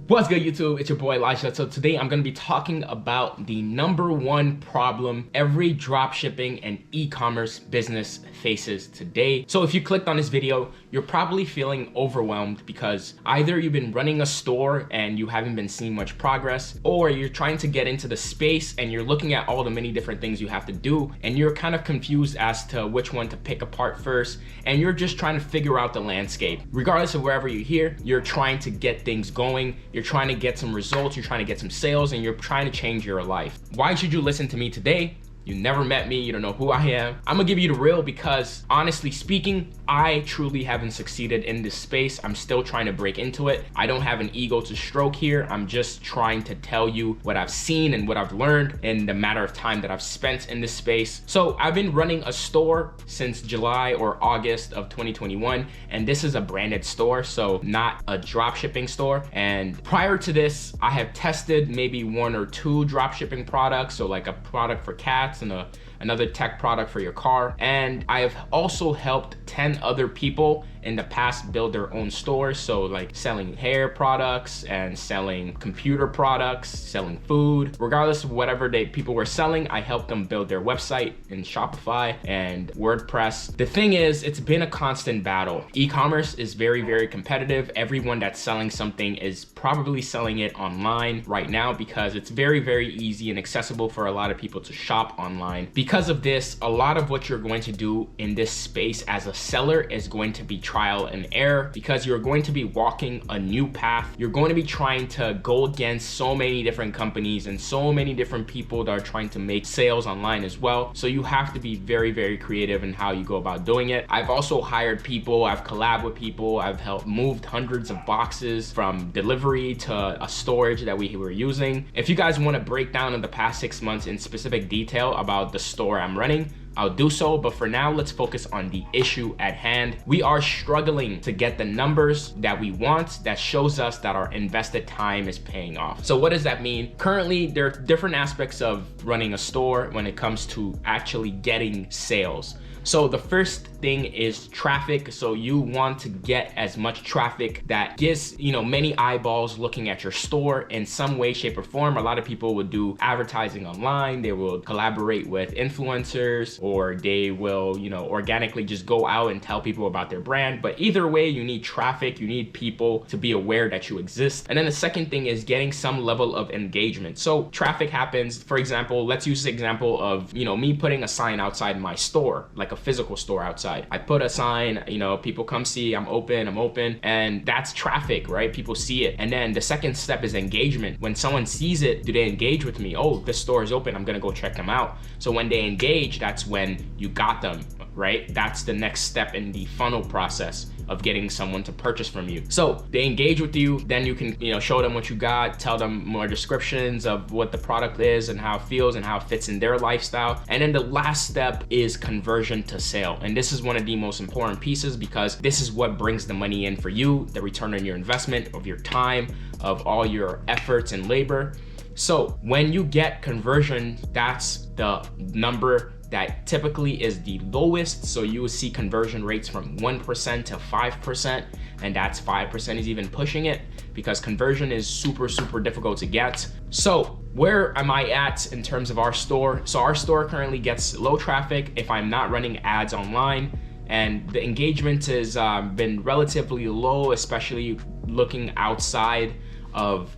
What's good, YouTube? It's your boy Elisha. So today I'm going to be talking about the #1 problem every dropshipping and e-commerce business faces today. So if you clicked on this video, you're probably feeling overwhelmed because either you've been running a store and you haven't been seeing much progress, or you're trying to get into the space and you're looking at all the many different things you have to do and you're kind of confused as to which one to pick apart first, and you're just trying to figure out the landscape. Regardless of wherever you're here, you're trying to get things going. You're trying to get some results, you're trying to get some sales, and you're trying to change your life. Why should you listen to me today? You never met me, you don't know who I am. I'm gonna give you the real because honestly speaking, I truly haven't succeeded in this space. I'm still trying to break into it. I don't have an ego to stroke here. I'm just trying to tell you what I've seen and what I've learned in the matter of time that I've spent in this space. So I've been running a store since July or August of 2021, and this is a branded store, so not a drop shipping store. And prior to this, I have tested maybe 1 or 2 drop shipping products, so like a product for cats and another tech product for your car. And I have also helped 10 other people in the past build their own stores, so like selling hair products and selling computer products, selling food. Regardless of whatever people were selling, I helped them build their website in Shopify and WordPress. The thing is, it's been a constant battle. E-commerce is very, very competitive. Everyone that's selling something is probably selling it online right now because it's very, very easy and accessible for a lot of people to shop online. Because of this, a lot of what you're going to do in this space as a seller is going to be trial and error, because you're going to be walking a new path. You're going to be trying to go against so many different companies and so many different people that are trying to make sales online as well. So you have to be very, very creative in how you go about doing it. I've also hired people, I've collabed with people, I've helped moved hundreds of boxes from delivery to a storage that we were using. If you guys want to break down in the past 6 months in specific detail about the store I'm running, I'll do so, but for now, let's focus on the issue at hand. We are struggling to get the numbers that we want that shows us that our invested time is paying off. So what does that mean? Currently, there are different aspects of running a store when it comes to actually getting sales. So the first thing is traffic. So you want to get as much traffic that gets, many eyeballs looking at your store in some way, shape, or form. A lot of people would do advertising online. They will collaborate with influencers, or they will, organically just go out and tell people about their brand. But either way, you need traffic. You need people to be aware that you exist. And then the second thing is getting some level of engagement. So traffic happens, for example, let's use the example of, me putting a sign outside my store, like a physical store outside. I put a sign, people come see, I'm open, and that's traffic, right? People see it. And then the second step is engagement. When someone sees it, do they engage with me? Oh, this store is open, I'm gonna go check them out. So when they engage, that's when you got them, right? That's the next step in the funnel process of getting someone to purchase from you. So they engage with you, then you can, show them what you got, tell them more descriptions of what the product is and how it feels and how it fits in their lifestyle. And then the last step is conversion to sale. And this is one of the most important pieces because this is what brings the money in for you, the return on your investment of your time, of all your efforts and labor. So when you get conversion, that's the number that typically is the lowest. So you will see conversion rates from 1% to 5%, and that's 5% is even pushing it because conversion is super, super difficult to get. So where am I at in terms of our store? So our store currently gets low traffic if I'm not running ads online, and the engagement has been relatively low, especially looking outside of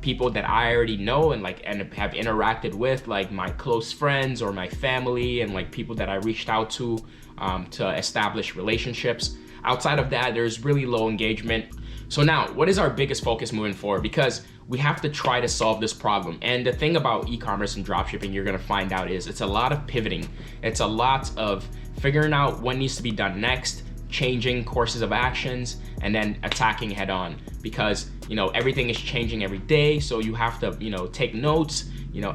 people that I already know and have interacted with, like my close friends or my family, and like people that I reached out to establish relationships. Outside of that, there's really low engagement. So now, what is our biggest focus moving forward? Because we have to try to solve this problem. And the thing about e-commerce and dropshipping you're gonna find out is it's a lot of pivoting. It's a lot of figuring out what needs to be done next, changing courses of actions, and then attacking head on, because everything is changing every day. So you have to take notes,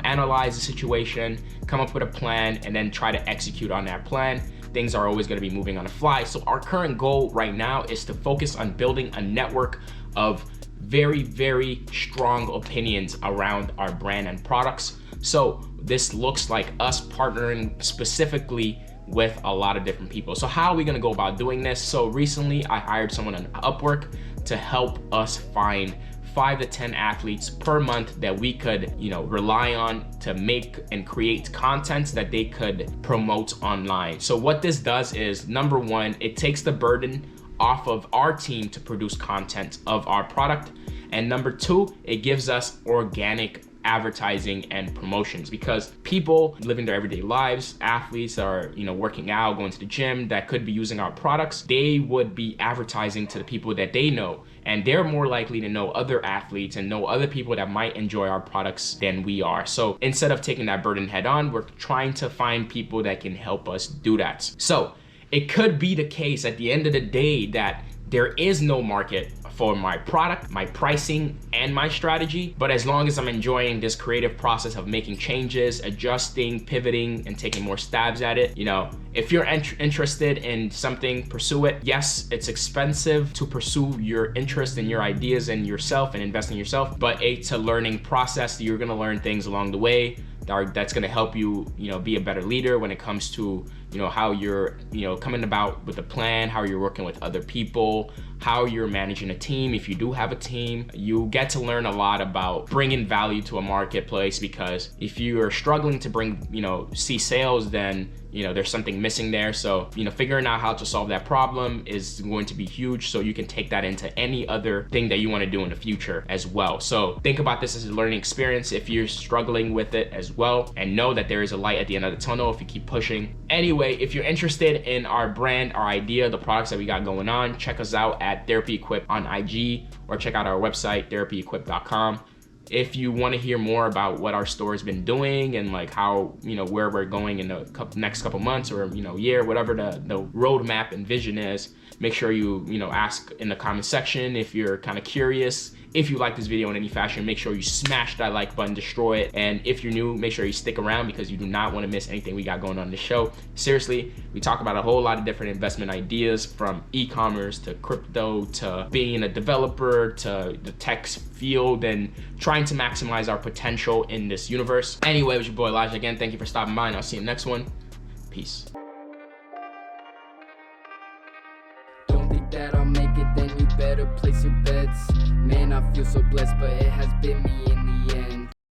analyze the situation, come up with a plan, and then try to execute on that plan. Things are always going to be moving on the fly. So our current goal right now is to focus on building a network of very, very strong opinions around our brand and products. So this looks like us partnering specifically with a lot of different people. So how are we gonna go about doing this? So recently I hired someone on Upwork to help us find 5 to 10 athletes per month that we could, rely on to make and create content that they could promote online. So what this does is, number one, it takes the burden off of our team to produce content of our product. And number two, it gives us organic advertising and promotions, because people living their everyday lives, athletes are, working out, going to the gym, that could be using our products, they would be advertising to the people that they know, and they're more likely to know other athletes and know other people that might enjoy our products than we are. So instead of taking that burden head on, we're trying to find people that can help us do that. So it could be the case at the end of the day that there is no market for my product, my pricing, and my strategy. But as long as I'm enjoying this creative process of making changes, adjusting, pivoting, and taking more stabs at it, if you're interested in something, pursue it. Yes, it's expensive to pursue your interest and your ideas and yourself and invest in yourself, but it's a learning process. You're gonna learn things along the way that's gonna help you, be a better leader when it comes to, how you're, coming about with a plan, how you're working with other people, how you're managing a team. If you do have a team, you get to learn a lot about bringing value to a marketplace, because if you are struggling to bring, see sales, then, there's something missing there. So, figuring out how to solve that problem is going to be huge. So you can take that into any other thing that you want to do in the future as well. So think about this as a learning experience if you're struggling with it as well, and know that there is a light at the end of the tunnel if you keep pushing. Anyway, if you're interested in our brand, our idea, the products that we got going on, check us out at Therapy Equip on IG, or check out our website, therapyequip.com. If you want to hear more about what our store has been doing and like how, where we're going in the next couple months or, year, whatever the roadmap and vision is, make sure you, ask in the comment section. If you're kind of curious, if you like this video in any fashion, make sure you smash that like button, destroy it. And if you're new, make sure you stick around, because you do not want to miss anything we got going on in the show. Seriously, we talk about a whole lot of different investment ideas, from e-commerce to crypto to being a developer to the tech field, and trying to maximize our potential in this universe. Anyway, it was your boy Elijah again. Thank you for stopping by, and I'll see you in the next one. Peace. That I'll make it, then you better place your bets. Man, I feel so blessed, but it has been me in the end.